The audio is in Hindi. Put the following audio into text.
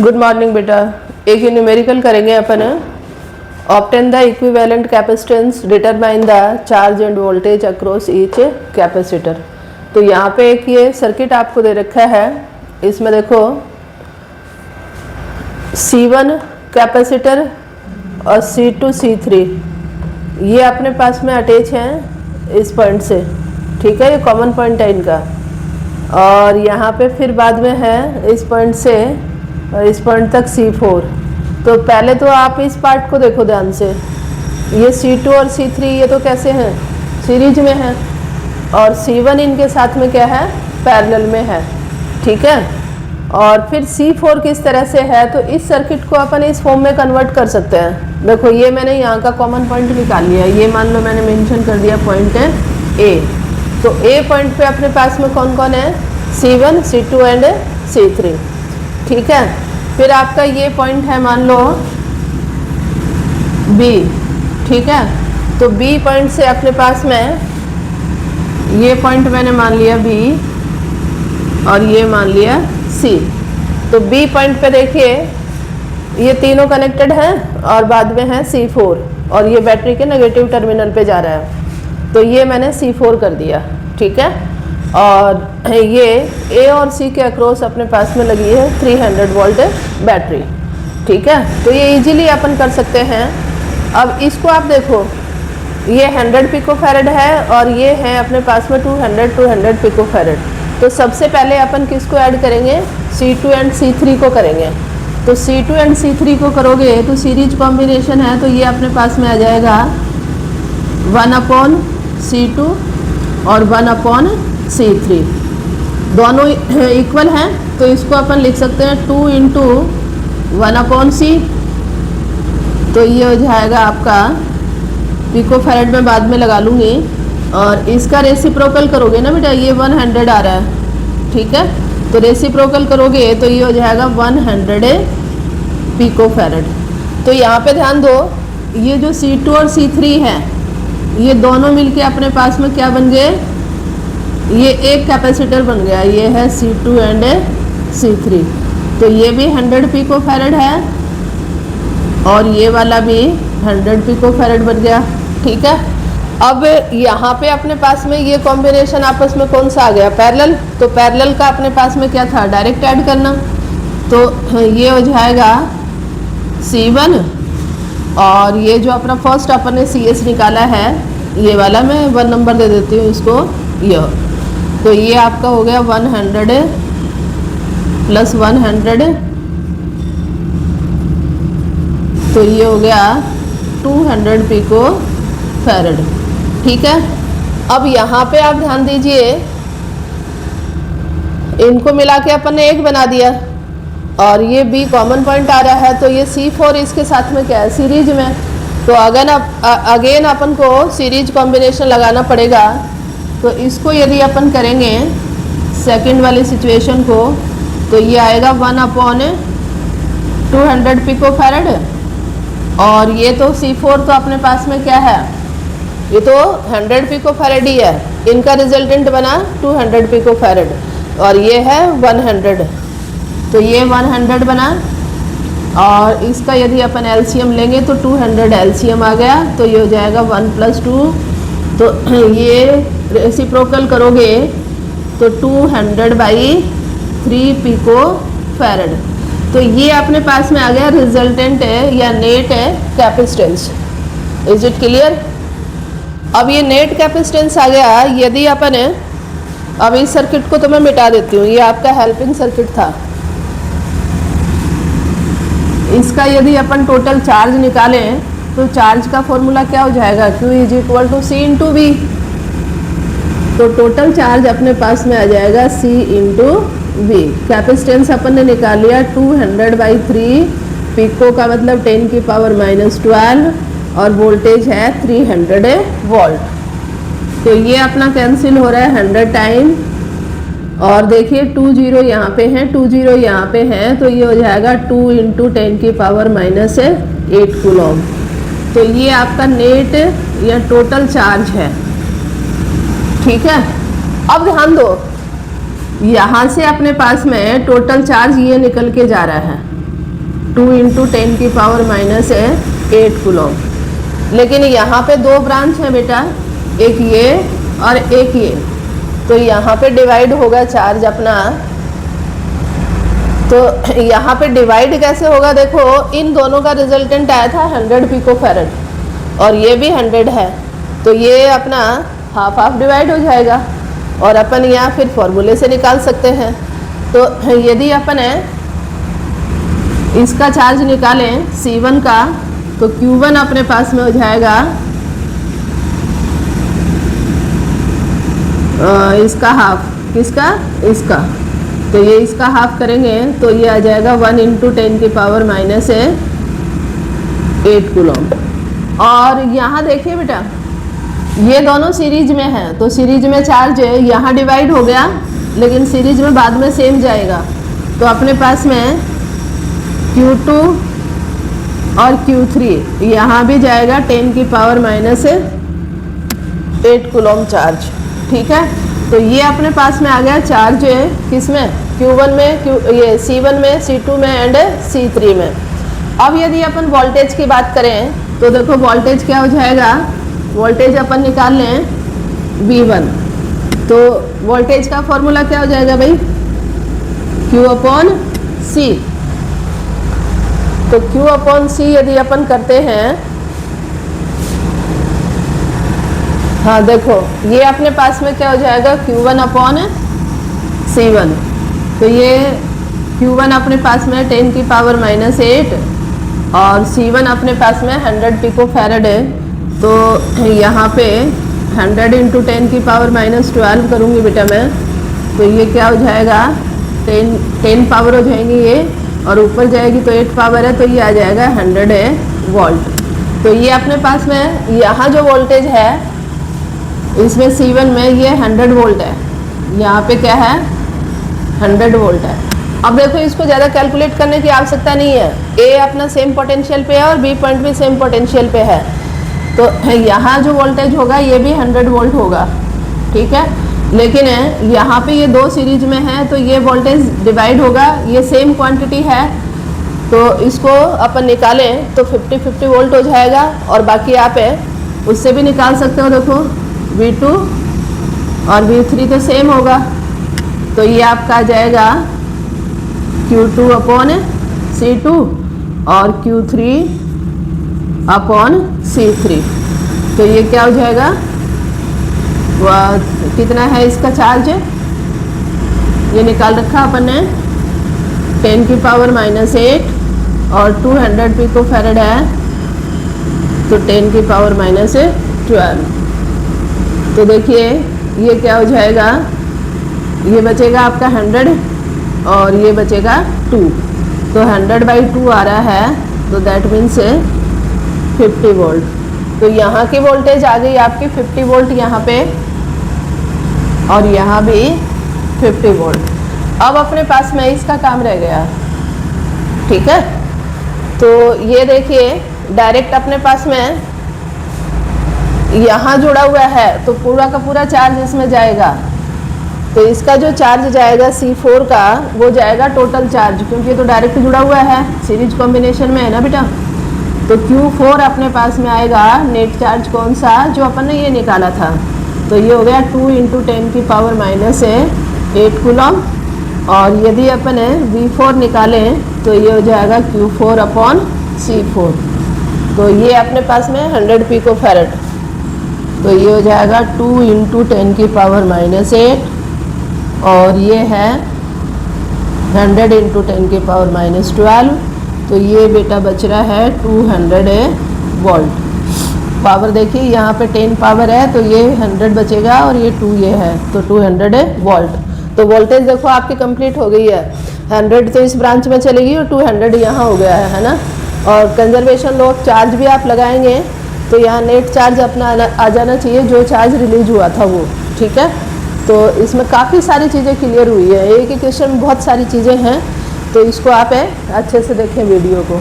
गुड मॉर्निंग बेटा। एक न्यूमेरिकल करेंगे अपन। Obtain the equivalent capacitance, determine the charge and voltage across each capacitor. तो यहाँ पे एक ये सर्किट आपको दे रखा है। इसमें देखो C1 कैपेसिटर और C2 C3 ये अपने पास में अटैच हैं इस पॉइंट से, ठीक है, ये कॉमन पॉइंट है इनका। और यहाँ पे फिर बाद में है इस पॉइंट से इस पॉइंट तक C4। तो पहले तो आप इस पार्ट को देखो ध्यान से, ये C2 और C3 ये तो कैसे हैं, सीरीज में हैं, और C1 इनके साथ में क्या है, पैरेलल में है, ठीक है। और फिर C4 किस तरह से है, तो इस सर्किट को अपन इस फॉर्म में कन्वर्ट कर सकते हैं। देखो ये मैंने यहाँ का कॉमन पॉइंट निकाल लिया, ये मान लो मैंने मेंशन कर दिया पॉइंट है A। तो A पॉइंट पे अपने पास में कौन कौन है, C1, C2 एंड C3, ठीक है। फिर आपका ये पॉइंट है मान लो B, ठीक है। तो B पॉइंट से अपने पास में ये पॉइंट मैंने मान लिया B और ये मान लिया C। तो B पॉइंट पे देखिए ये तीनों कनेक्टेड हैं और बाद में है C4 और ये बैटरी के नेगेटिव टर्मिनल पे जा रहा है। तो ये मैंने C4 कर दिया, ठीक है। और ये A और C के अक्रॉस अपने पास में लगी है 300 वोल्ट बैटरी, ठीक है। तो ये इजीली अपन कर सकते हैं। अब इसको आप देखो, ये 100 पिकोफैरेड है और ये है अपने पास में 200 पिकोफैरेड। तो सबसे पहले अपन किसको ऐड करेंगे, C2 एंड C3 को करेंगे। तो C2 एंड C3 को करोगे तो सीरीज कॉम्बिनेशन है, तो ये अपने पास में आ जाएगा 1/C2 और 1/C3, दोनों इक्वल हैं। तो इसको अपन लिख सकते हैं 2 × 1/C। तो ये हो जाएगा आपका, पिकोफैरेड में बाद में लगा लूँगी। और इसका रेसिप्रोकल करोगे ना बेटा, ये 100 आ रहा है, ठीक है। तो रेसिप्रोकल करोगे तो ये हो जाएगा 100 पिकोफैरेड। तो यहाँ पे ध्यान दो, ये जो C2 और C3 है ये दोनों मिलके अपने पास में क्या बन गए, ये एक कैपेसिटर बन गया। ये है C2 एंड C3। तो ये भी 100 पिकोफैरेड है और ये वाला भी 100 पिकोफैरेड बन गया, ठीक है। अब यहाँ पे अपने पास में ये कॉम्बिनेशन आपस में कौन सा आ गया, पैरेलल। तो पैरेलल का अपने पास में क्या था, डायरेक्ट ऐड करना। तो ये हो जाएगा C1 और ये जो अपना फर्स्ट अपन ने CS निकाला है, ये वाला मैं 1 नंबर दे देती हूँ इसको, यह। तो ये आपका हो गया 100 + 100, तो ये हो गया 200 पिकोफैरेड, ठीक है। अब यहाँ पे आप ध्यान दीजिए, इनको मिला के अपन ने एक बना दिया और ये B कॉमन पॉइंट आ रहा है। तो ये C4 इसके साथ में क्या है, सीरीज में। तो अगेन अपन को सीरीज कॉम्बिनेशन लगाना पड़ेगा। तो इसको यदि अपन करेंगे सेकंड वाली सिचुएशन को, तो ये आएगा 1/200 पिकोफैरेड। और ये तो C4 तो अपने पास में क्या है, ये तो 100 पिकोफैरेड ही है, इनका रिजल्टेंट बना 200 पिकोफैरेड और ये है 100। तो ये 100 बना और इसका यदि अपन LCM लेंगे तो 200 LCM आ गया। तो ये हो जाएगा 1 + 2। तो ये रेसिप्रोकल करोगे तो 200/3 पिकोफैरेड। तो ये अपने पास में आ गया रिजल्टेंट है या नेट है कैपेसिटेंस। Is it clear. अब ये नेट कैपेसिटेंस आ गया। यदि अपन अब इस सर्किट को तो मैं मिटा देती हूँ, ये आपका हेल्पिंग सर्किट था। इसका यदि अपन टोटल चार्ज निकालें तो चार्ज का फॉर्मूला क्या हो जाएगा, Q = C × V। तो टोटल चार्ज अपने पास में आ जाएगा C × V। कैपेसिटेंस अपन ने निकाल लिया 200/3, पिको का मतलब 10⁻⁻12 और वोल्टेज है 300 वोल्ट। तो ये अपना कैंसिल हो रहा है 100 टाइम। और देखिए 20 यहाँ पे हैं, 20 यहाँ पे हैं, तो ये हो जाएगा 2 × 10⁻⁸ कूलम। तो ये आपका नेट या टोटल चार्ज है, ठीक है। अब ध्यान दो, यहाँ से अपने पास में टोटल चार्ज ये निकल के जा रहा है, 2 इंटू 10 की पावर माइनस 8 कूलम। लेकिन यहाँ पे दो ब्रांच है बेटा, एक ये और एक ये, तो यहाँ पे डिवाइड होगा चार्ज अपना। तो यहाँ पे डिवाइड कैसे होगा, देखो इन दोनों का रिजल्टेंट आया था 100 पिको फैरेड और ये भी 100 है, तो ये अपना हाफ हाफ डिवाइड हो जाएगा और अपन यहाँ फिर फॉर्मूले से निकाल सकते हैं। तो यदि अपन इसका चार्ज निकालें C1 का, तो Q1 अपने पास में हो जाएगा इसका हाफ, किसका, इसका, तो ये इसका हाफ करेंगे तो ये आ जाएगा 1 इंटू 10 की पावर माइनस 8 कूलम। और यहाँ देखिए बेटा, ये दोनों सीरीज में है, तो सीरीज में चार्ज यहाँ डिवाइड हो गया, लेकिन सीरीज में बाद में सेम जाएगा, तो अपने पास में Q2 और Q3 यहाँ भी जाएगा 10 की पावर माइनस 8 कूलम चार्ज। ठीक है, तो ये अपने पास में आ गया चार्ज किस में, Q1 में, ये C1 में, C2 में एंड C3 में। अब यदि अपन वोल्टेज की बात करें तो देखो वोल्टेज क्या हो जाएगा, वोल्टेज अपन निकाल लें V1, तो वोल्टेज का फॉर्मूला क्या हो जाएगा भाई, Q अपॉन C। तो Q अपॉन C यदि अपन करते हैं, हाँ देखो ये अपने पास में क्या हो जाएगा, Q1 अपॉन C1, तो ये Q1 अपने पास में 10 की पावर माइनस 8 और C1 अपने पास में 100 पिको फैरेड है, तो यहाँ पे 100 इंटू 10 की पावर माइनस 12 करूँगी बेटा मैं, तो ये क्या हो जाएगा, 10 पावर हो जाएंगी ये, और ऊपर जाएगी तो 8 पावर है, तो ये आ जाएगा 100 वोल्ट। तो ये अपने पास में यहाँ जो वोल्टेज है इसमें C1 में ये 100 वोल्ट है, यहाँ पे क्या है 100 वोल्ट है। अब देखो इसको ज़्यादा कैलकुलेट करने की आवश्यकता नहीं है, A अपना सेम पोटेंशियल पे है और B पॉइंट भी सेम पोटेंशियल पे है, तो यहाँ जो वोल्टेज होगा ये भी 100 वोल्ट होगा। ठीक है, लेकिन यहाँ पे ये दो सीरीज में है, तो ये वोल्टेज डिवाइड होगा, ये सेम क्वांटिटी है, तो इसको अपन निकालें तो 50-50 वोल्ट हो जाएगा। और बाकी आप उससे भी निकाल सकते हो, देखो V2 और V3 तो सेम होगा, तो ये आपका आ जाएगा Q2 अपॉन C2 और Q3 अपॉन C3। तो ये क्या हो जाएगा, कितना है इसका चार्ज, ये निकाल रखा अपन ने 10 की पावर माइनस 8 और 200 पिको फैरेड है, तो 10 की पावर माइनस 12। तो देखिए ये क्या हो जाएगा, ये बचेगा आपका 100 और ये बचेगा 2, तो 100/2 आ रहा है, तो दैट मीन्स 50 वोल्ट। तो यहाँ की वोल्टेज आ गई आपकी 50 वोल्ट यहाँ पे, और यहाँ भी 50 वोल्ट। अब अपने पास में इसका काम रह गया। ठीक है, तो ये देखिए डायरेक्ट अपने पास में यहाँ जुड़ा हुआ है, तो पूरा का पूरा चार्ज इसमें जाएगा, तो इसका जो चार्ज जाएगा C4 का वो जाएगा टोटल चार्ज, क्योंकि ये तो डायरेक्ट जुड़ा हुआ है, सीरीज कॉम्बिनेशन में है ना बेटा। तो Q4 अपने पास में आएगा नेट चार्ज कौन सा, जो अपन ने ये निकाला था, तो ये हो गया 2 इंटू 10 की पावर माइनस 8 कूलम। और यदि अपन V4 निकालें तो ये हो जाएगा Q4 अपॉन C4, तो ये अपने पास में 100 पिको फैरेड, तो ये हो जाएगा 2 इंटू 10 की पावर माइनस 8 और ये है 100 इंटू 10 की पावर माइनस 12, तो ये बेटा बच रहा है 200 वोल्ट। पावर देखिए यहाँ पे 10 पावर है, तो ये 100 बचेगा और ये 2 ये है, तो 200 वोल्ट। तो वोल्टेज देखो आपकी कंप्लीट हो गई है, 100 तो इस ब्रांच में चलेगी और 200 यहाँ हो गया है ना। और कंजर्वेशन लॉ ऑफ चार्ज भी आप लगाएंगे तो यहाँ नेट चार्ज अपना आ जाना चाहिए जो चार्ज रिलीज हुआ था वो। ठीक है, तो इसमें काफ़ी सारी चीज़ें क्लियर हुई है, एक ही क्वेश्चन में बहुत सारी चीज़ें हैं, तो इसको आप अच्छे से देखें वीडियो को।